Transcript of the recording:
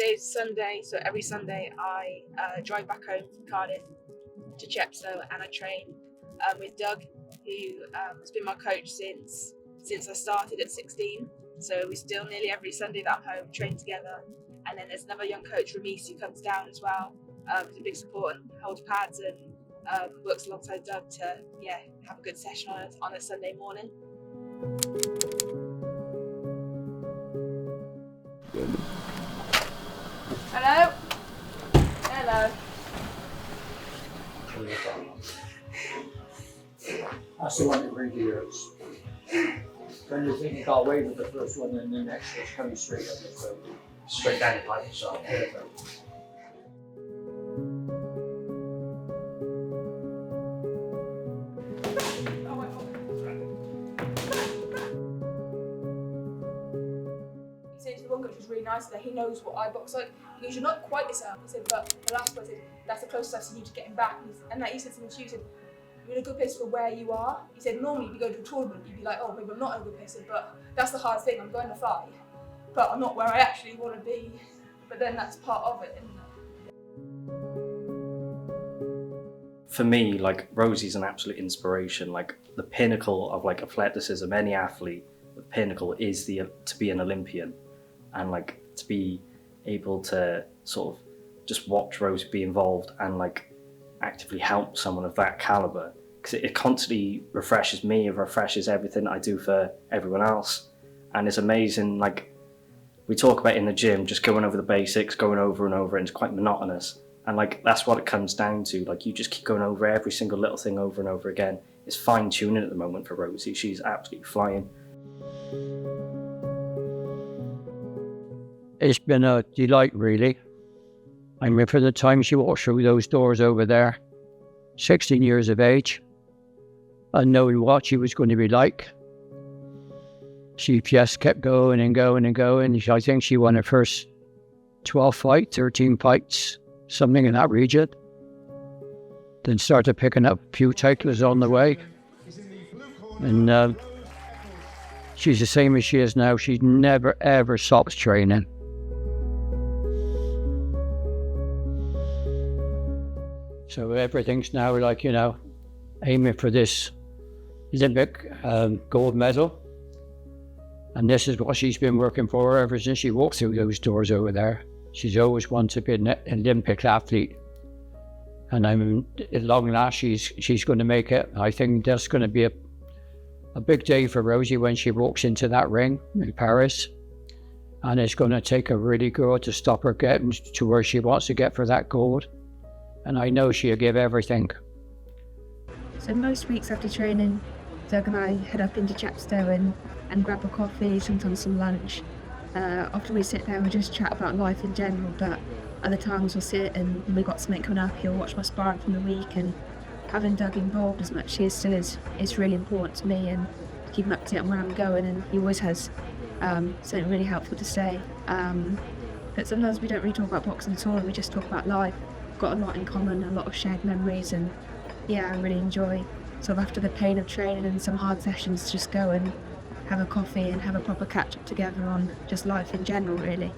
Today's Sunday, so every Sunday I drive back home from Cardiff to Chepstow and I train with Doug, who has been my coach since I started at 16. So we still nearly every Sunday that I'm home train together. And then there's another young coach, Rosie, who comes down as well. He's a big support and holds pads and works alongside Doug to have a good session on a Sunday morning. Hello? Hello. That's the one that really hurts. When you think you got away with the first one, and the next one's coming straight up the throat. Straight down the pipe, so He said to the one coach was really nice that he knows what I box like. He goes, "You're not quite yourself." He said, "But the last one, I said, that's the closest I've seen you to getting back." And like he said something to you, he said, "You're in a good place for where you are." He said, "Normally if you go to a tournament, you'd be like, oh, maybe I'm not in a good place." But that's the hard thing. I'm going to fight, but I'm not where I actually want to be. But then that's part of it, isn't it? For me, like, Rosie's an absolute inspiration. Like, the pinnacle of like athleticism, any athlete, the pinnacle is to be an Olympian, and like to be able to sort of just watch Rosie be involved and like actively help someone of that caliber, because it constantly refreshes me, it refreshes everything I do for everyone else. And it's amazing, like we talk about in the gym, just going over the basics, going over and over, and it's quite monotonous. And like that's what it comes down to. Like you just keep going over every single little thing over and over again. It's fine tuning at the moment for Rosie. She's absolutely flying. it's been a delight, really. I mean, from the time she walked through those doors over there, 16 years of age, and knowing what she was going to be like, she just kept going and going and going. I think she won her first 12 fights, 13 fights, something in that region. Then started picking up a few titles on the way. And she's the same as she is now. She never, ever stops training. So everything's now like, you know, aiming for this Olympic gold medal. And this is what she's been working for ever since she walked through those doors over there. She's always wanted to be an Olympic athlete. And I mean, at long last, she's going to make it. I think that's going to be a big day for Rosie when she walks into that ring in Paris. And it's going to take a really good to stop her getting to where she wants to get for that gold. And I know she'll give everything. So most weeks after training, Doug and I head up into Chepstow and grab a coffee, sometimes some lunch. Often we sit there and just chat about life in general, but other times we'll sit and when we've got something coming up, he'll watch my sparring from the week, and having Doug involved as much as he still is really important to me, and to keep him up to date on where I'm going, and he always has something really helpful to say. But sometimes we don't really talk about boxing at all, we just talk about life. We've got a lot in common, a lot of shared memories, and yeah, I really enjoy sort of after the pain of training and some hard sessions, just go and have a coffee and have a proper catch up together on just life in general, really.